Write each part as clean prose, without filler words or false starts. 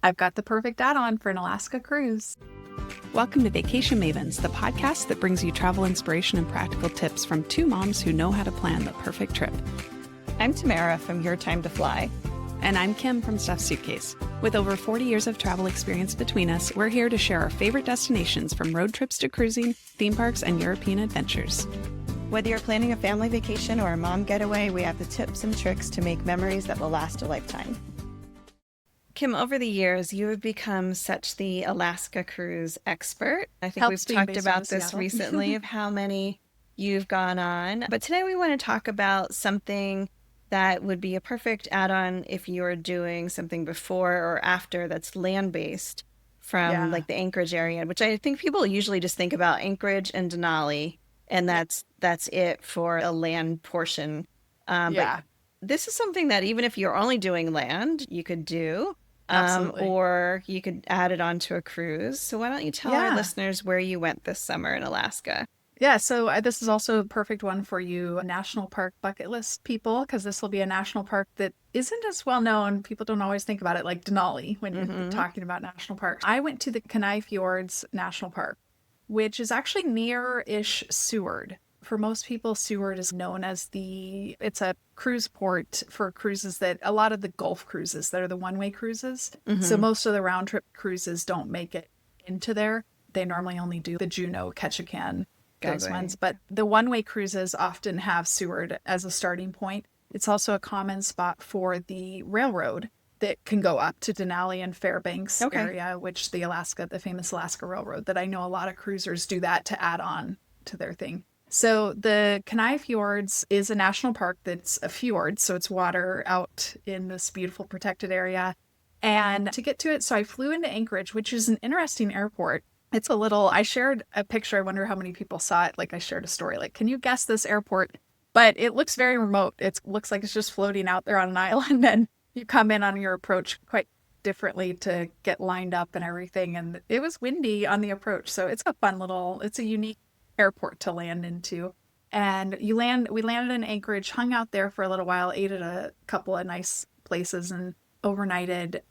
I've got the perfect add-on for an Alaska cruise. Welcome to Vacation Mavens, the podcast that brings you travel inspiration and practical tips from two moms who know how to plan the perfect trip. I'm Tamara from Your Time to Fly. And I'm Kim from Stuffed Suitcase. With over 40 years of travel experience between us, we're here to share our favorite destinations from road trips to cruising, theme parks, and European adventures. Whether you're planning a family vacation or a mom getaway, we have the tips and tricks to make memories that will last a lifetime. Kim, over the years, you have become such the Alaska cruise expert. I think we've talked about this recently of how many you've gone on. But today we want to talk about something that would be a perfect add-on if you're doing something before or after that's land-based from like the Anchorage area, which I think people usually just think about Anchorage and Denali, and that's it for a land portion. But this is something that even if you're only doing land, you could do, or you could add it onto a cruise. So why don't you tell our listeners where you went this summer in Alaska? Yeah, so this is also a perfect one for you national park bucket list people, because this will be a national park that isn't as well known. People don't always think about it like Denali when you're talking about national parks. I went to the Kenai Fjords National Park, which is actually near-ish Seward. For most people, Seward is known as it's a cruise port for cruises that a lot of the Gulf cruises that are the one-way cruises. So most of the round-trip cruises don't make it into there. They normally only do the Juneau, Ketchikan, those ones. But the one-way cruises often have Seward as a starting point. It's also a common spot for the railroad that can go up to Denali and Fairbanks area, which the famous Alaska Railroad, that I know a lot of cruisers do that to add on to their thing. So the Kenai Fjords is a national park that's a fjord, so it's water out in this beautiful protected area. And to get to it, so I flew into Anchorage, which is an interesting airport. It's I shared a picture. I wonder how many people saw it. Like, I shared a story. Like, can you guess this airport? But it looks very remote. It looks like it's just floating out there on an island. And you come in on your approach quite differently to get lined up and everything. And it was windy on the approach. So it's it's a unique airport to land into. And we landed in Anchorage, hung out there for a little while, ate at a couple of nice places, and overnighted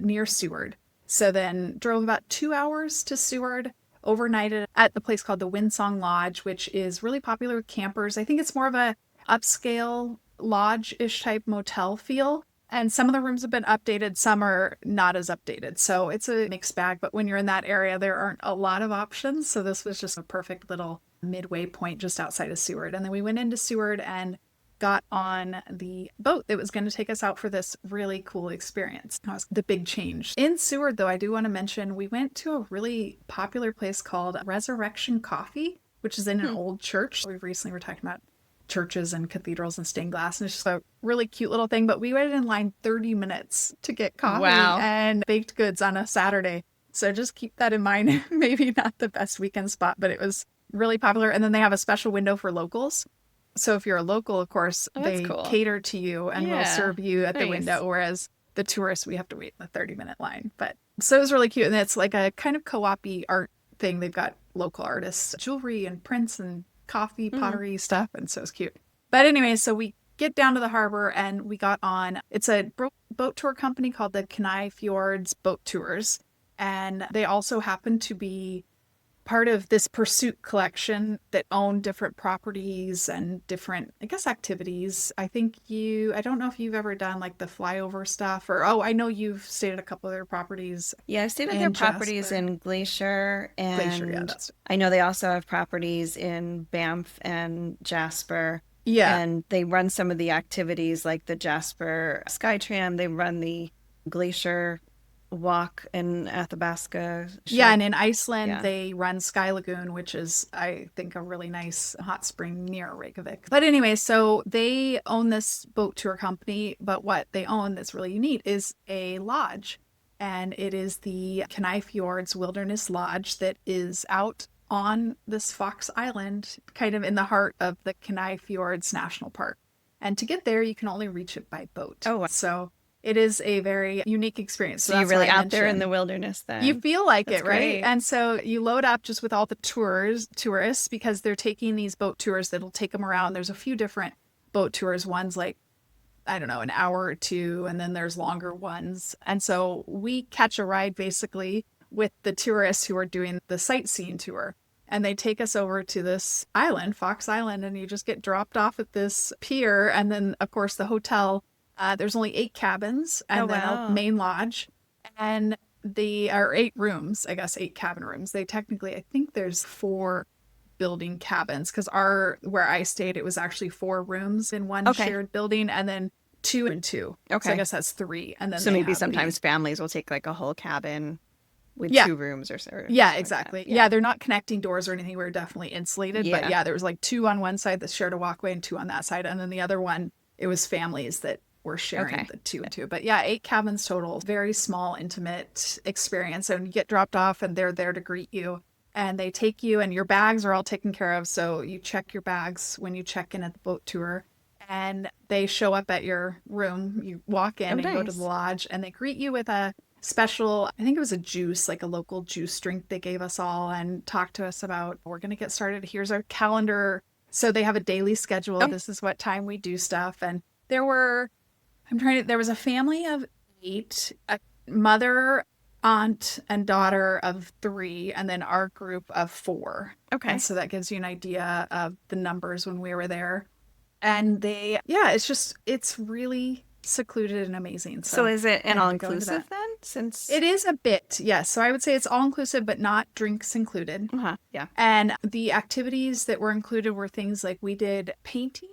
near Seward. So then drove about 2 hours to Seward, overnighted at the place called the Winsong Lodge, which is really popular with campers. I think it's more of a upscale lodge-ish type motel feel. And some of the rooms have been updated, some are not as updated. So it's a mixed bag, but when you're in that area, there aren't a lot of options. So this was just a perfect little midway point just outside of Seward. And then we went into Seward and got on the boat that was going to take us out for this really cool experience. That was the big change. In Seward, though, I do want to mention we went to a really popular place called Resurrection Coffee, which is in an old church. We recently were talking about churches and cathedrals and stained glass, and it's just a really cute little thing. But we waited in line 30 minutes to get coffee and baked goods on a Saturday. So just keep that in mind. Maybe not the best weekend spot, but it was really popular. And then they have a special window for locals. So if you're a local, of course, they cater to you and will serve you at the window, whereas the tourists, we have to wait in the 30-minute line. But so it was really cute. And it's like a kind of co-op-y art thing. They've got local artists, jewelry and prints and coffee, pottery stuff. And so it's cute. But anyway, so we get down to the harbor and we got on. It's a boat tour company called the Kenai Fjords Boat Tours. And they also happen to be part of this Pursuit collection that own different properties and different, I guess, activities. I don't know if you've ever done like the flyover stuff I know you've stayed at a couple of their properties. Yeah, I've stayed at their properties in Glacier, and I know they also have properties in Banff and Jasper. Yeah. And they run some of the activities like the Jasper Skytram. They run the Glacier walk in Athabasca. Yeah, and in Iceland they run Sky Lagoon, which is, I think, a really nice hot spring near Reykjavik. But anyway, so they own this boat tour company, but what they own that's really unique is a lodge, and it is the Kenai Fjords Wilderness Lodge that is out on this Fox Island, kind of in the heart of the Kenai Fjords National Park. And to get there, you can only reach it by boat. Oh, wow. So it is a very unique experience. So you're really out there in the wilderness then. You feel like it, right? And so you load up just with all the tourists, because they're taking these boat tours that'll take them around. There's a few different boat tours. One's like I don't know, an hour or two, and then there's longer ones. And so we catch a ride basically with the tourists who are doing the sightseeing tour. And they take us over to this island, Fox Island, and you just get dropped off at this pier. And then, of course, the hotel, there's only 8 cabins and then a wow. main lodge. And the are 8 rooms, I guess, 8 cabin rooms. They technically, I think there's 4 building cabins because our where I stayed, it was actually 4 rooms in one Okay. shared building, and then 2 and 2. So I Okay. guess that's 3. And then So they maybe have sometimes the families will take like a whole cabin with yeah, 2 rooms or so. Or yeah, something like that. exactly. Yeah. Yeah, they're not connecting doors or anything. We're definitely insulated, but Yeah. yeah, there was like 2 on one side that shared a walkway and 2 on that side, and then the other one it was families that were sharing Okay. the 2 and 2. But yeah, 8 cabins total. Very small, intimate experience, and you get dropped off, and they're there to greet you. And they take you, and your bags are all taken care of. So you check your bags when you check in at the boat tour, and they show up at your room. You walk Oh, in and go to the nice. lodge, and they greet you with a special, I think it was a juice, like a local juice drink they gave us all, and talked to us about, we're going to get started. Here's our calendar. So they have a daily schedule. Oh, This is what time we do stuff. And there were, there was a family of 8, a mother, aunt, and daughter of 3, and then our group of 4. And okay. so that gives you an idea of the numbers when we were there. And they, yeah, it's really secluded and amazing. So So is it I an have to go into all-inclusive that. then? Since It is a bit, yes. So I would say it's all inclusive, but not drinks included. uh-huh. Yeah. And the activities that were included were things like we did painting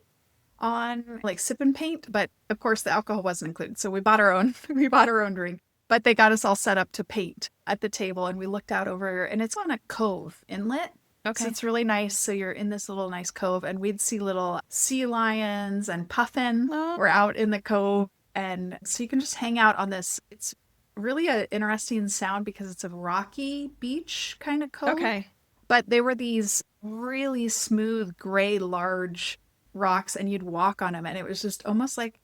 on like sip and paint, but of course the alcohol wasn't included. So we bought our own we bought our own drink. But they got us all set up to paint at the table, and we looked out over, and it's on a cove inlet. So Okay. it's really nice. So you're in this little nice cove, and we'd see little sea lions and puffin Oh, were out in the cove. And so you can just hang out on this. It's really an interesting sound because it's a rocky beach kind of cove. okay. But they were these really smooth, gray, large rocks, and you'd walk on them, and it was just almost like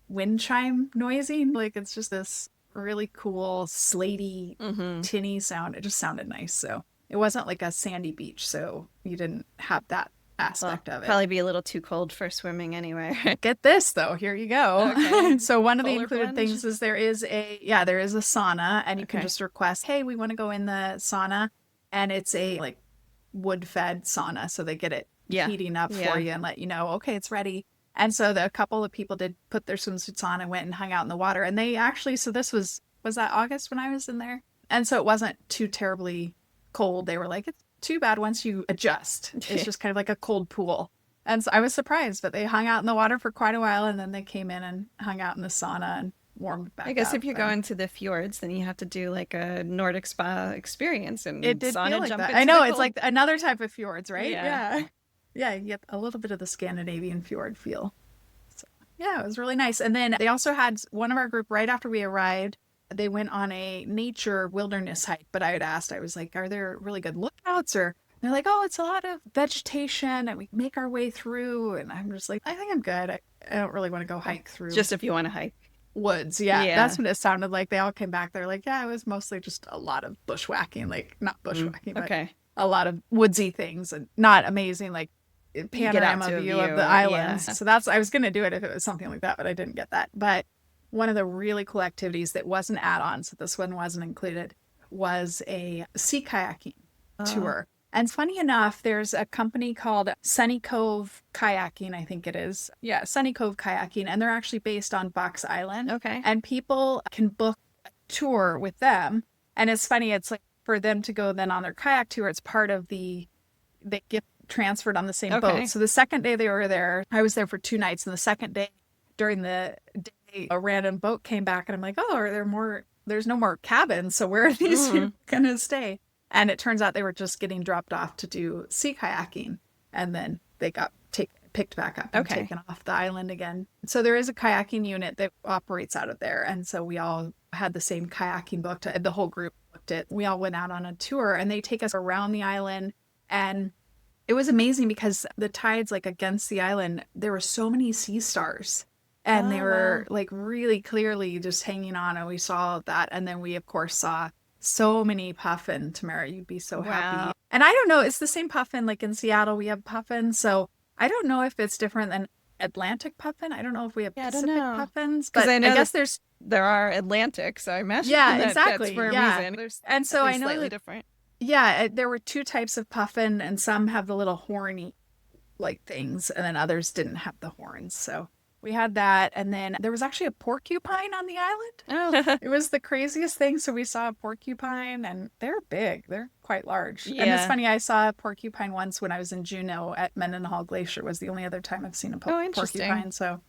wind chime noising. Like it's just this really cool, slatey, Mm-hmm. tinny sound. It just sounded nice. So it wasn't like a sandy beach, so you didn't have that Well, aspect of it. probably be a little too cold for swimming anyway. Get this though, here you go. Okay. So one of the Polar included plunge. things is there is a sauna, and you can Okay. just request, hey, we want to go in the sauna, and it's a like wood-fed sauna, so they get it Yeah. heating up Yeah. for you and let you know, okay, it's ready. And so a couple of people did put their swimsuits on and went and hung out in the water, and they actually, so this was that August when I was in there, and so it wasn't too terribly cold. They were like, it's too bad once you adjust. It's just kind of like a cold pool. And so I was surprised, but they hung out in the water for quite a while, and then they came in and hung out in the sauna and warmed back I guess up. if you're And going to the fjords, then you have to do like a Nordic spa experience and it did sauna feel like jump that. into I know, the it's cold. like another type of fjords, right? Yeah. Yeah. Yeah, you get a little bit of the Scandinavian fjord feel. So, yeah, it was really nice. And then they also had one of our group right after we arrived, they went on a nature wilderness hike. But I had asked, I was like, are there really good lookouts? Or they're like, oh, it's a lot of vegetation and we make our way through. And I'm just like, I think I'm good. I don't really want to go hike through Just if you want to hike. woods. Yeah, Yeah. that's what it sounded like. They all came back. They're like, yeah, it was mostly just a lot of bushwhacking, like not bushwhacking, but Okay. a lot of woodsy things and not amazing, like You get out panorama to a view of view. the islands. Yeah. So that's, I was going to do it if it was something like that, but I didn't get that. But one of the really cool activities that wasn't add-on, so this one wasn't included, was a sea kayaking tour. And funny enough, there's a company called Sunny Cove Kayaking, I think it is. Yeah, Sunny Cove Kayaking, and they're actually based on Box Island. Okay. And people can book a tour with them. And it's funny, it's like for them to go then on their kayak tour, it's part of they get transferred on the same Okay. boat. So the second day they were there, I was there for 2 nights. And the second day, during the day, a random boat came back, and I'm like, oh, are there more? There's no more cabins. So where are these people going to stay? And it turns out they were just getting dropped off to do sea kayaking. And then they got picked back up and Okay. taken off the island again. So there is a kayaking unit that operates out of there. And so we all had the same kayaking booked. The whole group booked it. We all went out on a tour, and they take us around the island. And it was amazing because the tides, like against the island, there were so many sea stars. And they were like really clearly just hanging on. And we saw that. And then we, of course, saw so many puffin. Tamara, you'd be so happy. Wow. And I don't know, it's the same puffin like in Seattle. We have puffin. So I don't know if it's different than Atlantic puffin. I don't know if we have Yeah, I don't Pacific know. puffins, Because but I know guess there's, there are Atlantic, so I imagine yeah, that's exactly. for a Yeah. reason. There's And at so I least know slightly that, different. yeah, there were two types of puffin, and some have the little horny like things, and then others didn't have the horns. So we had that. And then there was actually a porcupine on the island. Oh, It was the craziest thing. So we saw a porcupine, and they're big. They're quite large. And it's yeah. funny, I saw a porcupine once when I was in Juneau at Mendenhall Glacier. Was the only other time I've seen a Oh, interesting. porcupine. So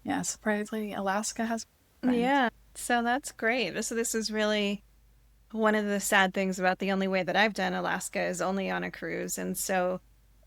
yeah, surprisingly, Alaska has porcupines. Yeah. So that's great. So this is really one of the sad things about the only way that I've done Alaska is only on a cruise. And so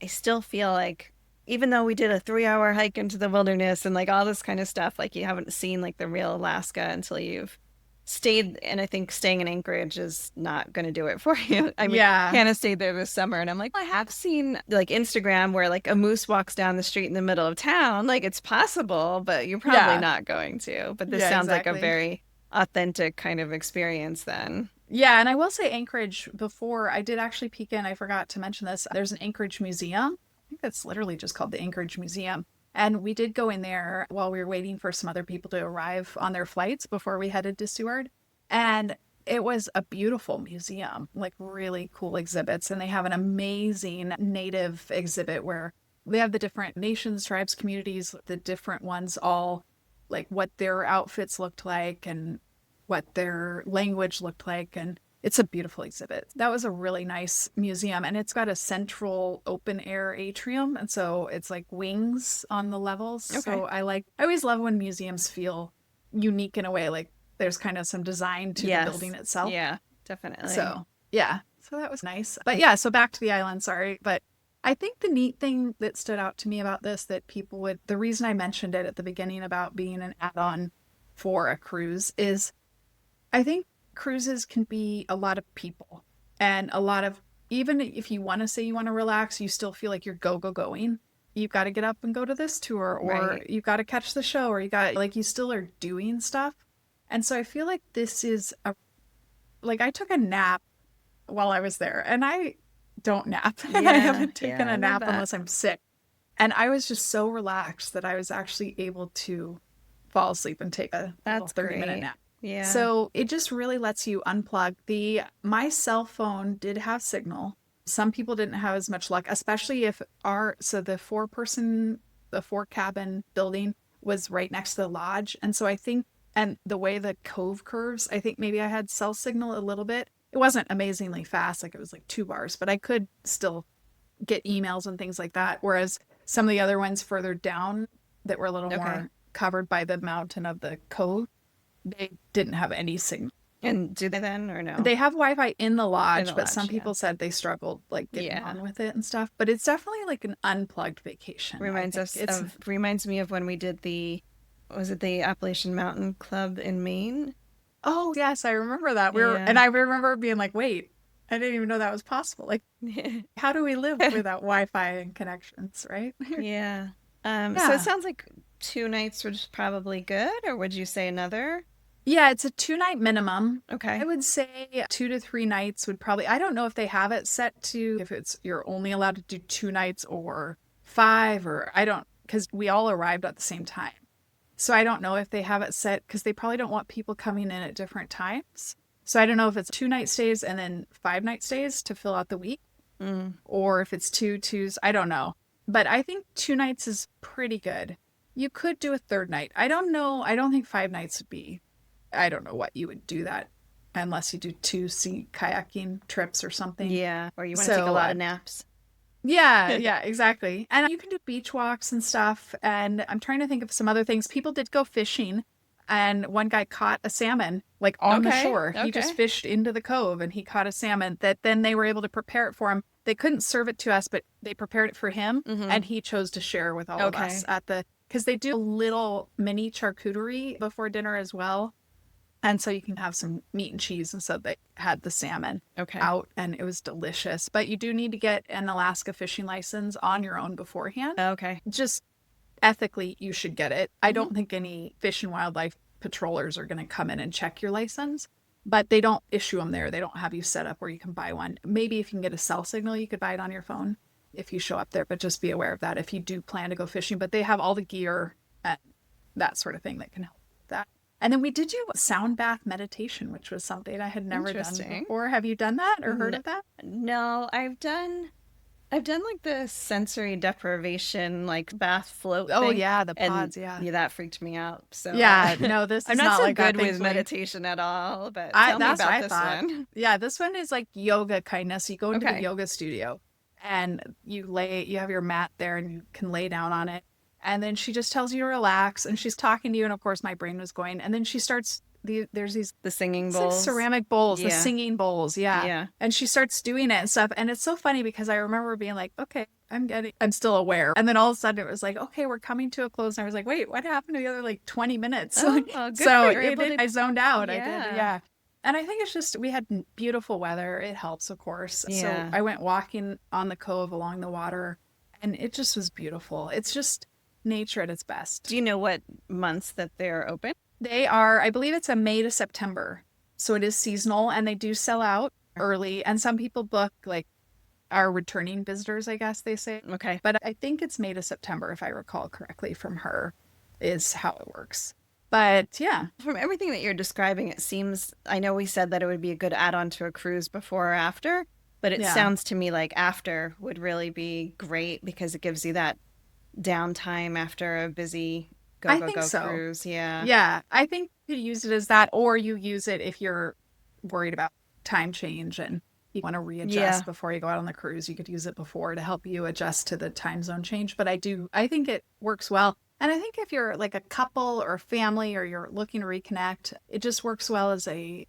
I still feel like even though we did a 3-hour hike into the wilderness and like all this kind of stuff, like you haven't seen like the real Alaska until you've stayed. And I think staying in Anchorage is not going to do it for you. I mean, Yeah. Hannah stayed there this summer and I'm like, I have seen like Instagram where like a moose walks down the street in the middle of town. Like it's possible, but you're probably Yeah. not going to. But this Yeah, sounds like a exactly. very authentic kind of experience then. Yeah, and I will say Anchorage before I did actually peek in, I forgot to mention this. There's an Anchorage museum. I think that's literally just called the Anchorage Museum. And we did go in there while we were waiting for some other people to arrive on their flights before we headed to Seward. And it was a beautiful museum, like really cool exhibits. And they have an amazing native exhibit where they have the different nations, tribes, communities, the different ones all like what their outfits looked like and what their language looked like. And it's a beautiful exhibit. That was a really nice museum. And it's got a central open air atrium. And so it's like wings on the levels. Okay. So I always love when museums feel unique in a way, like there's kind of some design to the building itself. Yeah, definitely. So, yeah. So that was nice. But yeah, so back to the island, sorry. But I think the neat thing that stood out to me about this that people would, the reason I mentioned it at the beginning about being an add on for a cruise is I think cruises can be a lot of people and a lot of, even if you want to say you want to relax, you still feel like you're going. You've got to get up and go to this tour, or Right. you've got to catch the show, or you got like you still are doing stuff. And so I feel like this is a, like I took a nap while I was there, and I don't nap. I Yeah, haven't taken yeah, I a love nap that. unless I'm sick. And I was just so relaxed that I was actually able to fall asleep and take a little That's 30-minute great. nap. Yeah. So it just really lets you unplug. My cell phone did have signal. Some people didn't have as much luck, especially if the the 4 cabin building was right next to the lodge. And so I think, and the way the cove curves, I think maybe I had cell signal a little bit. It wasn't amazingly fast, like it was like 2 bars, but I could still get emails and things like that. Whereas some of the other ones further down that were a little Okay. more covered by the mountain of the cove, they didn't have any signal. And do they then or no? They have Wi-Fi in the lodge, the but some lodge, yeah. people said they struggled like getting Yeah. on with it and stuff. But it's definitely like an unplugged vacation. I think. Reminds me of when we did was it the Appalachian Mountain Club in Maine? Oh yes, I remember that. Yeah. And I remember being like, wait, I didn't even know that was possible. Like, how do we live without Wi-Fi and connections, right? Yeah. So Yeah. it sounds like 2 nights was probably good, or would you say another? Yeah, it's a 2-night minimum. Okay. I would say 2 to 3 nights would probably, I don't know if they have it set to if it's you're only allowed to do 2 nights or 5, or I don't, because we all arrived at the same time. So I don't know if they have it set because they probably don't want people coming in at different times. So I don't know if it's 2 night stays and then 5 night stays to fill out the week, or if it's 2 2s. I don't know. But I think 2 nights is pretty good. You could do a third night. I don't know. I don't think 5 nights would be. I don't know what you would do that unless you do 2 sea kayaking trips or something. Yeah. Or you want to take a lot of naps. Yeah, exactly. And you can do beach walks and stuff. And I'm trying to think of some other things. People did go fishing, and one guy caught a salmon like on the shore. He just fished into the cove and he caught a salmon that then they were able to prepare it for him. They couldn't serve it to us, but they prepared it for him, and he chose to share with all of us because they do a little mini charcuterie before dinner as well. And so you can have some meat and cheese. And so they had the salmon out, and it was delicious. But you do need to get an Alaska fishing license on your own beforehand. Okay. Just ethically, you should get it. I don't think any fish and wildlife patrollers are going to come in and check your license, but they don't issue them there. They don't have you set up where you can buy one. Maybe if you can get a cell signal, you could buy it on your phone. if you show up there, but just be aware of that if you do plan to go fishing. But they have all the gear and that sort of thing that can help with that. And then we did do sound bath meditation, which was something I had never done before. Have you done that or heard of that? No, I've done like the sensory deprivation, like bath float thing. Oh yeah, the pods, yeah, that freaked me out. So yeah, no, this I'm is not so like good that, with meditation at all. But tell me about this one. Yeah, this one is like yoga kind of. So you go into the yoga studio, and you have your mat there, and you can lay down on it. And then she just tells you to relax, and she's talking to you. And of course, my brain was going. And then she starts. There's the singing bowls, like ceramic bowls, the singing bowls, yeah. And she starts doing it and stuff, and it's so funny because I remember being like, okay, I'm still aware, and then all of a sudden it was like, okay, we're coming to a close, and I was like, wait, what happened to the other like 20 minutes? Good so I zoned out. I did, and I think it's just we had beautiful weather. It helps, of course. So I went walking on the cove along the water, and it just was beautiful. It's just nature at its best. Do you know what months that they're open? They are, I believe it's a May to September. So it is seasonal, and they do sell out early. And some people book like our returning visitors, I guess they say. Okay. But I think it's May to September, if I recall correctly from her, is how it works. But yeah. From everything that you're describing, it seems, I know we said that it would be a good add-on to a cruise before or after, but it sounds to me like after would really be great because it gives you that downtime after a busy go cruise. Yeah, I think you use it as that, or you use it if you're worried about time change and you want to readjust before you go out on the cruise. You could use it before to help you adjust to the time zone change. But I think it works well. And I think if you're like a couple or family or you're looking to reconnect, it just works well as you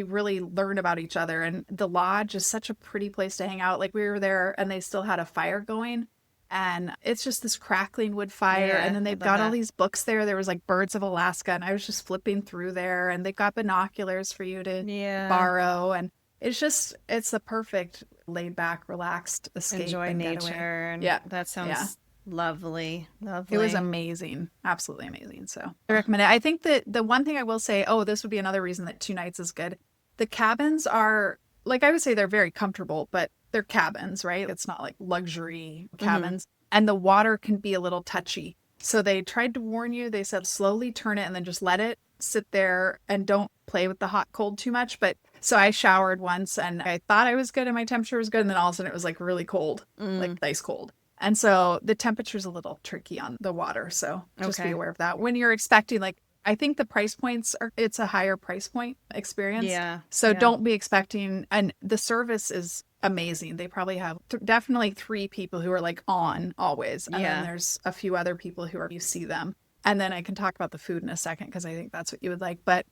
really learn about each other. And the lodge is such a pretty place to hang out. Like we were there and they still had a fire going. And it's just this crackling wood fire. And then they've got all these books there. There was like Birds of Alaska. And I was just flipping through there. And they've got binoculars for you to borrow. And it's the perfect laid back, relaxed escape. Enjoy and nature. And that sounds lovely. It was amazing. Absolutely amazing. So I recommend it. I think that the one thing I will say, this would be another reason that 2 nights is good. The cabins are, like I would say they're very comfortable, but they're cabins, right? It's not like luxury cabins. Mm-hmm. And the water can be a little touchy. So they tried to warn you. They said slowly turn it and then just let it sit there and don't play with the hot cold too much. But so I showered once and I thought I was good and my temperature was good. And then all of a sudden it was like really cold, like ice cold. And so the temperature's a little tricky on the water. So just be aware of that. When you're expecting, like, I think the price points it's a higher price point experience. Yeah. So don't be expecting, and the service is amazing. They probably have definitely 3 people who are like on always. And then there's a few other people who you see them. And then I can talk about the food in a second because I think that's what you would like. But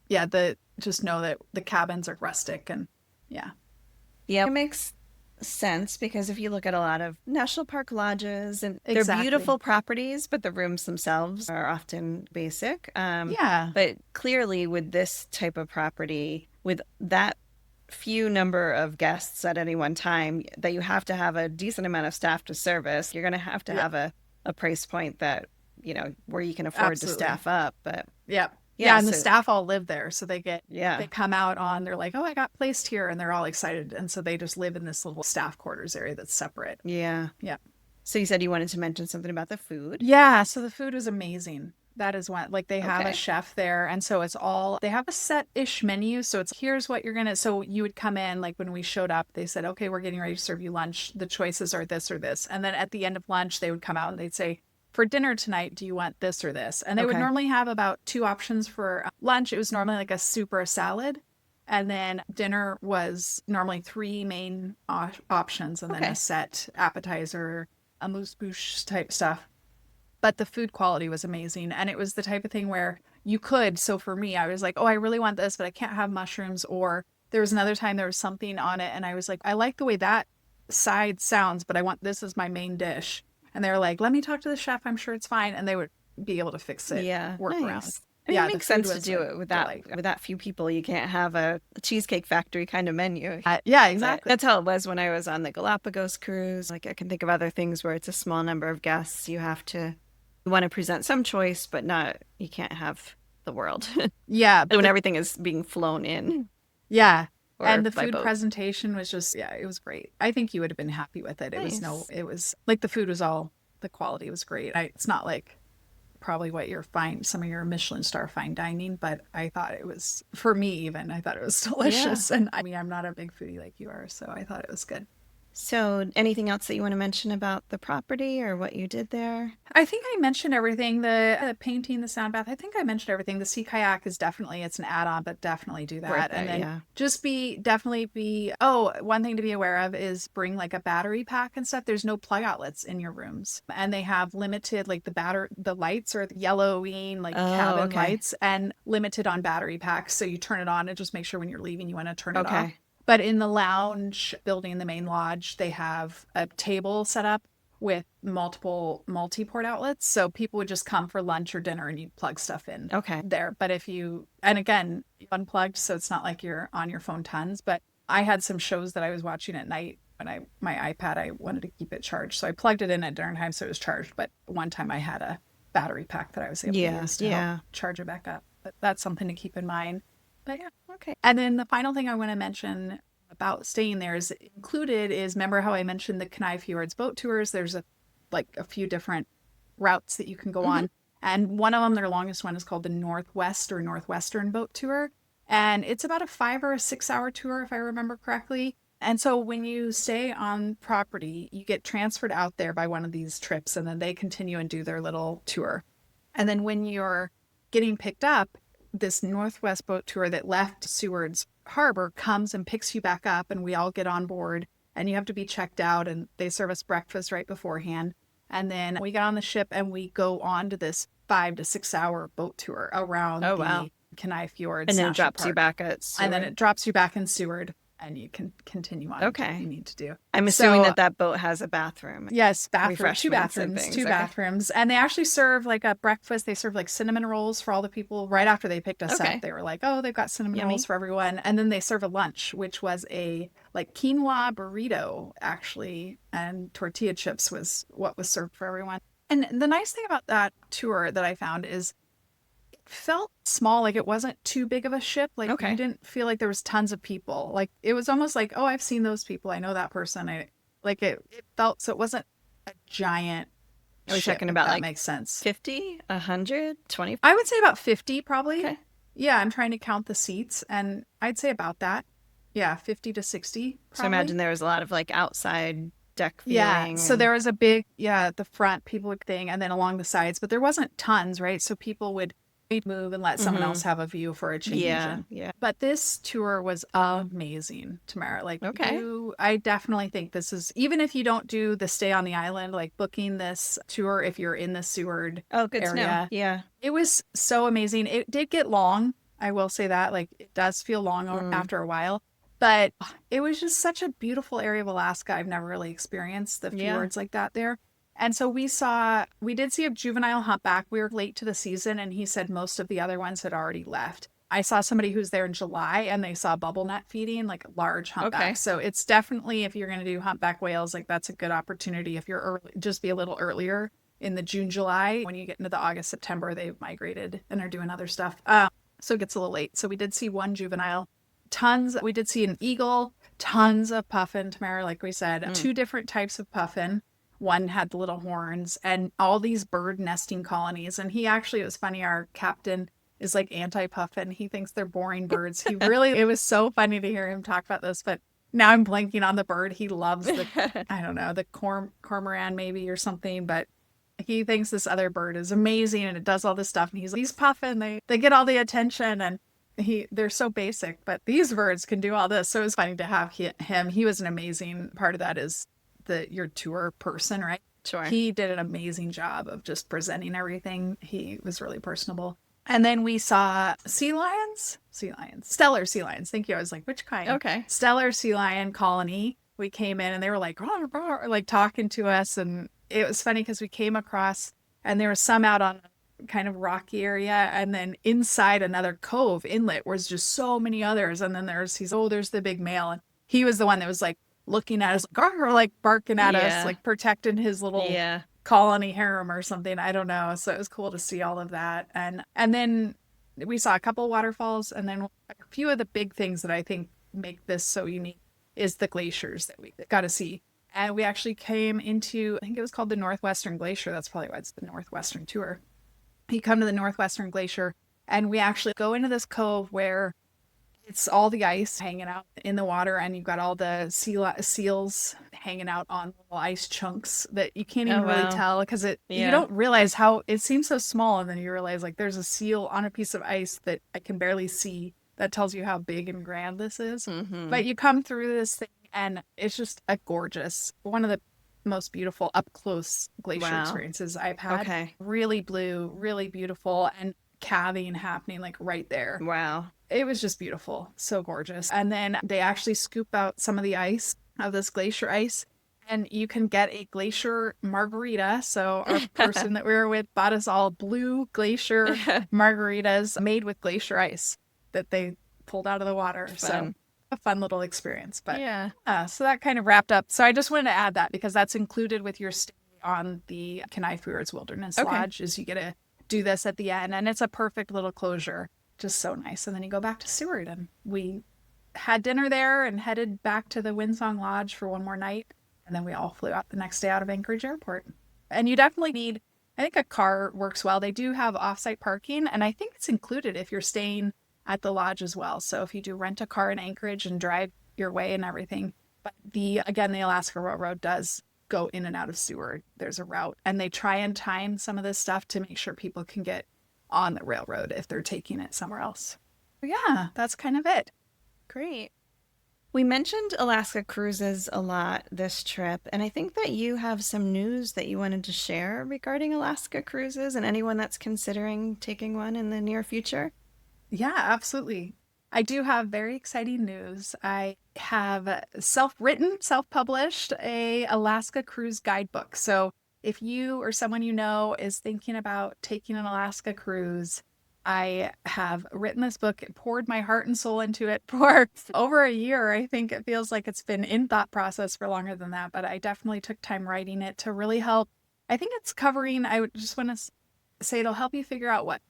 yeah, just know that the cabins are rustic and it makes sense because if you look at a lot of national park lodges and they're beautiful properties, but the rooms themselves are often basic. But clearly with this type of property, with that few number of guests at any one time, that you have to have a decent amount of staff to service, you're going to have a price point that, where you can afford to staff up. But and the staff all live there. So they come out they're like, oh, I got placed here. And they're all excited. And so they just live in this little staff quarters area that's separate. Yeah. Yeah. So you said you wanted to mention something about the food. Yeah. So the food was amazing. That is one, like they have a chef there. And so they have a set-ish menu. So here's what so you would come in, like when we showed up, they said, okay, we're getting ready to serve you lunch. The choices are this or this. And then at the end of lunch, they would come out and they'd say, for dinner tonight, do you want this or this? And they would normally have about 2 options for lunch. It was normally like a soup or a salad. And then dinner was normally 3 main options and then a set appetizer, a amuse-bouche type stuff. But the food quality was amazing. And it was the type of thing where you could. So for me, I was like, oh, I really want this, but I can't have mushrooms. Or there was another time there was something on it. And I was like, I like the way that side sounds, but I want this as my main dish. And they were like, let me talk to the chef. I'm sure it's fine. And they would be able to fix it. Yeah. Work around. It makes sense to do it with that few people. You can't have a Cheesecake Factory kind of menu. Yeah, exactly. That's how it was when I was on the Galapagos cruise. Like I can think of other things where it's a small number of guests. You want to present some choice, but you can't have the world. Yeah. When everything is being flown in. Yeah. or And the by food boat? presentation was just, yeah, it was great. I think you would have been happy with it. Nice. It was like the food was all, the quality was great. It's not like probably what you're fine, some of your Michelin star fine dining, but I thought it was, for me even, I thought it was Yeah. delicious. And I mean, I'm not a big foodie like you are, so I thought it was good. So, anything else that you want to mention about the property or what you did there? I think I mentioned everything. The painting, the sound bath. I think I mentioned everything. The sea kayak is definitely, it's an add-on, but definitely do Worth that. And it, then yeah. just definitely be. Oh, one thing to be aware of is bring like a battery pack and stuff. There's no plug outlets in your rooms, and they have limited like the lights are yellowing like Oh, cabin okay. lights and limited on battery packs. So you turn it on and just make sure when you're leaving you want to turn it off. Okay. But in the lounge building, in the main lodge, they have a table set up with multiple multi-port outlets. So people would just come for lunch or dinner and you'd plug stuff in Okay. there. But if you, and again, unplugged, so it's not like you're on your phone tons. But I had some shows that I was watching at night when my iPad, I wanted to keep it charged. So I plugged it in at dinner time so it was charged. But one time I had a battery pack that I was able to Yeah. use to help Yeah. charge it back up. But that's something to keep in mind. But yeah. Okay. And then the final thing I want to mention about staying there is included is, remember how I mentioned the Kenai Fjords boat tours? There's a few different routes that you can go Hmm. on. And one of them, their longest one, is called the Northwest or Northwestern boat tour. And it's about a 5 or 6 hour tour, if I remember correctly. And so when you stay on property, you get transferred out there by one of these trips, and then they continue and do their little tour. And then when you're getting picked up, this Northwest boat tour that left Seward's harbor comes and picks you back up, and we all get on board, and you have to be checked out, and they serve us breakfast right beforehand. And then we get on the ship and we go on to this 5 to 6 hour boat tour around Oh, wow. the Kenai Fjords And then it National drops you Park. back at And then Seward. it drops you back in Seward and you can continue on and do what you Okay. need to do. I'm assuming So that boat has a bathroom, yes, refreshments and things. two Okay. bathrooms. And they actually serve like a breakfast. They serve like cinnamon rolls for all the people right after they picked us up. Okay. They were like, oh, they've got cinnamon rolls Yummy. for everyone. And then they serve a lunch, which was a like quinoa burrito, actually. And tortilla chips was what was served for everyone. And the nice thing about that tour that I found is it felt small, like it wasn't too big of a ship. Like you Okay. didn't feel like there was tons of people. Like it was almost like, oh, I've seen those people. I know that person. It felt so it wasn't a giant Are we ship, talking if about that like makes sense. 50, 100, 20? I would say about 50 probably. Okay. Yeah, I'm trying to count the seats and I'd say about that. Yeah, 50 to 60 So I imagine probably. there was a lot of like outside deck Yeah, viewing so and there was a big, yeah, the front people would thing and then along the sides, but there wasn't tons, right? So people would move and let someone else hmm. have a view for a change. Yeah, And yeah. but this tour was amazing, Tamara. Like Okay. I definitely think this is, even if you don't do the stay on the island, like booking this tour if you're in the Seward Oh, good to know. area, Yeah. it was so amazing. It did get long. I will say that. Like it does feel long Mm. after a while, but it was just such a beautiful area of Alaska. I've never really experienced the Yeah. fjords like that there. And so we did see a juvenile humpback. We were late to the season, and he said most of the other ones had already left. I saw somebody who's there in July and they saw bubble nut feeding, like large humpbacks. Okay. So it's definitely, if you're going to do humpback whales, like that's a good opportunity. If you're early, just be a little earlier in the June, July. When you get into the August, September, they've migrated and are doing other stuff. So it gets a little late. So we did see one juvenile, tons. We did see an eagle, tons of puffin, Tamara, like we said, Mm. two different types of puffin. One had the little horns and all these bird nesting colonies. And he actually, it was funny, our captain is like anti-puffin. He thinks they're boring birds. It was so funny to hear him talk about this, but now I'm blanking on the bird. He loves I don't know, the cormorant maybe or something, but he thinks this other bird is amazing and it does all this stuff. And he's like, these puffin, they get all the attention and they're so basic, but these birds can do all this. So it was funny to have him. He was an amazing part of that is your tour person, right? Sure. He did an amazing job of just presenting everything. He was really personable. And then we saw stellar sea lions. Thank you. I was like, which kind? Okay. Stellar sea lion colony. We came in and they were like, "Rah, rah," like talking to us. And it was funny because we came across and there was some out on a kind of rocky area. And then inside another cove inlet was just so many others. And then there's the big male. And he was the one that was like looking at us, like barking at us, Yeah. like protecting his little Yeah. colony harem or something. I don't know. So it was cool to see all of that. And then we saw a couple waterfalls and then a few of the big things that I think make this so unique is the glaciers that we got to see. And we actually came into, I think it was called the Northwestern Glacier. That's probably why it's the Northwestern Tour. You come to the Northwestern Glacier, and we actually go into this cove where it's all the ice hanging out in the water, and you've got all the seals hanging out on little ice chunks that you can't even really tell because you don't realize how it seems so small, and then you realize like there's a seal on a piece of ice that I can barely see. That tells you how big and grand this is. But you come through this thing, and it's just a gorgeous, one of the most beautiful up close glacier experiences I've had. Okay. Really blue, really beautiful, and calving happening like right there. Wow. It was just beautiful. So gorgeous. And then they actually scoop out some of the ice of this glacier ice, and you can get a glacier margarita. So our person that we were with bought us all blue glacier margaritas made with glacier ice that they pulled out of the water. Fun. So a fun little experience. But yeah. So that kind of wrapped up. So I just wanted to add that because that's included with your stay on the Kenai Fjords Wilderness Lodge, is you get to do this at the end, and it's a perfect little closure. Just so nice. And then you go back to Seward, and we had dinner there and headed back to the Windsong Lodge for one more night. And then we all flew out the next day out of Anchorage Airport. And you definitely need, I think a car works well. They do have off-site parking, and I think it's included if you're staying at the lodge as well. So if you do rent a car in Anchorage and drive your way and everything. But the Alaska Railroad does go in and out of Seward. There's a route, and they try and time some of this stuff to make sure people can get on the railroad if they're taking it somewhere else. But yeah, that's kind of it. Great. We mentioned Alaska cruises a lot this trip, and I think that you have some news that you wanted to share regarding Alaska cruises and anyone that's considering taking one in the near future. Yeah, absolutely. I do have very exciting news. I have self-written, self-published a Alaska cruise guidebook. So if you or someone you know is thinking about taking an Alaska cruise, I have written this book, poured my heart and soul into it for over a year. I think it feels like it's been in thought process for longer than that, but I definitely took time writing it to really help. I think it's covering, I just want to say it'll help you figure out what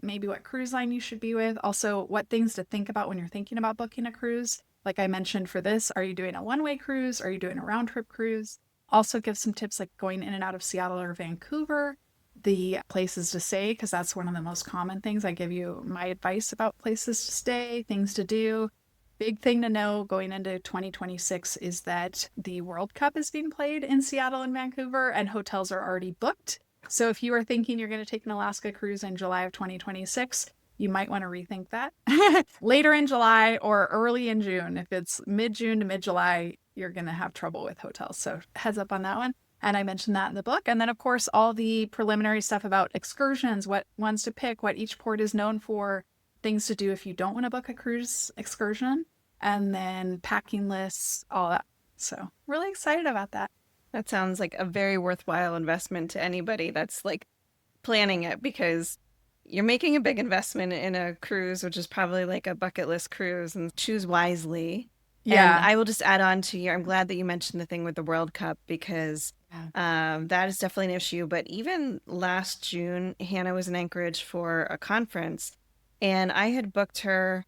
cruise line you should be with. Also, what things to think about when you're thinking about booking a cruise. Like I mentioned for this, are you doing a one-way cruise? Are you doing a round-trip cruise? Also give some tips like going in and out of Seattle or Vancouver, the places to stay, because that's one of the most common things. I give you my advice about places to stay, things to do. Big thing to know going into 2026 is that the World Cup is being played in Seattle and Vancouver, and hotels are already booked. So if you are thinking you're going to take an Alaska cruise in July of 2026, you might want to rethink that. Later in July or early in June. If it's mid-June to mid-July, you're going to have trouble with hotels. So heads up on that one. And I mentioned that in the book. And then, of course, all the preliminary stuff about excursions, what ones to pick, what each port is known for, things to do if you don't want to book a cruise excursion, and then packing lists, all that. So really excited about that. That sounds like a very worthwhile investment to anybody that's like planning it, because you're making a big investment in a cruise, which is probably like a bucket list cruise, and choose wisely. Yeah. And I will just add on to you. I'm glad that you mentioned the thing with the World Cup, because that is definitely an issue. But even last June, Hannah was in Anchorage for a conference, and I had booked her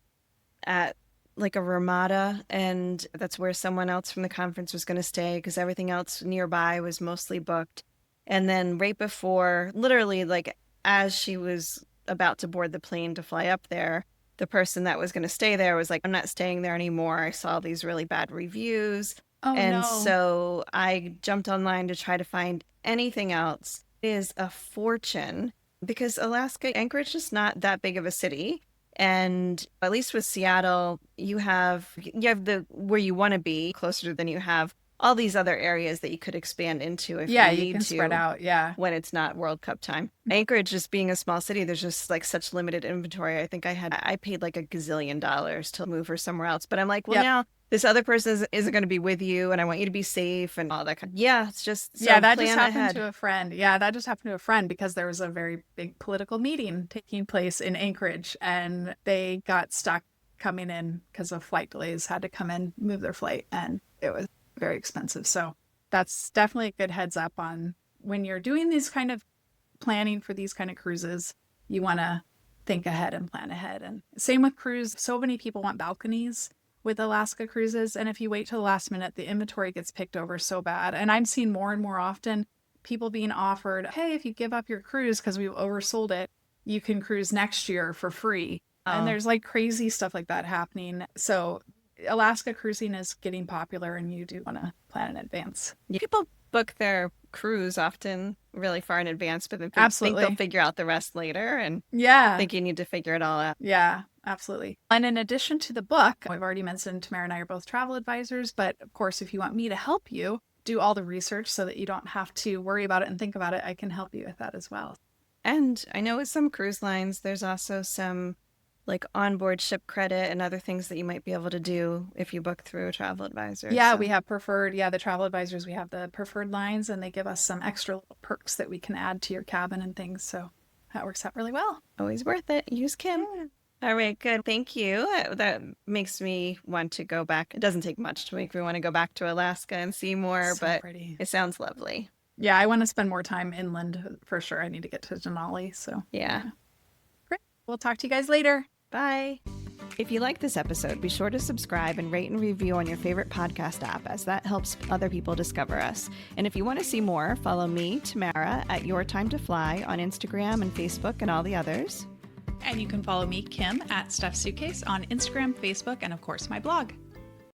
at like a Ramada, and that's where someone else from the conference was going to stay because everything else nearby was mostly booked. And then right before, literally like as she was about to board the plane to fly up there, the person that was going to stay there was like, I'm not staying there anymore. I saw these really bad reviews. So I jumped online to try to find anything else. It is a fortune because Anchorage is not that big of a city. And at least with Seattle, you have the where you want to be closer than you have all these other areas that you could expand into if you need you can to spread out. Yeah. When it's not World Cup time. Anchorage, just being a small city, there's just like such limited inventory. I think I paid like $1 gazillion to move her somewhere else. But I'm like, well, now this other person isn't going to be with you, and I want you to be safe and all that kind of. Yeah, it's just that just happened to a friend. Yeah, that just happened to a friend because there was a very big political meeting taking place in Anchorage, and they got stuck coming in because of flight delays, had to come in, move their flight, and it was very expensive. So that's definitely a good heads up on when you're doing these kind of planning for these kind of cruises. You want to think ahead and plan ahead. And same with cruise. So many people want balconies with Alaska cruises. And if you wait till the last minute, the inventory gets picked over so bad. And I'm seeing more and more often people being offered, hey, if you give up your cruise because we've oversold it, you can cruise next year for free. And there's like crazy stuff like that happening. So Alaska cruising is getting popular, and you do want to plan in advance. People book their cruise often really far in advance, but then think they'll figure out the rest later and think you need to figure it all out. Yeah, absolutely. And in addition to the book, we've already mentioned Tamara and I are both travel advisors, but of course, if you want me to help you do all the research so that you don't have to worry about it and think about it, I can help you with that as well. And I know with some cruise lines, there's also some like onboard ship credit and other things that you might be able to do if you book through a travel advisor. Yeah, we have preferred, the travel advisors, we have the preferred lines, and they give us some extra little perks that we can add to your cabin and things. So that works out really well. Always worth it. Use Kim. Yeah. All right, good. Thank you. That makes me want to go back. It doesn't take much to make me want to go back to Alaska and see more, but pretty. It sounds lovely. Yeah, I want to spend more time inland for sure. I need to get to Denali. So yeah. Great. We'll talk to you guys later. Bye. If you like this episode, be sure to subscribe and rate and review on your favorite podcast app, as that helps other people discover us. And if you want to see more, follow me, Tamara, at Your Time to Fly on Instagram and Facebook and all the others. And you can follow me, Kim, at Stuffed Suitcase on Instagram, Facebook, and of course my blog.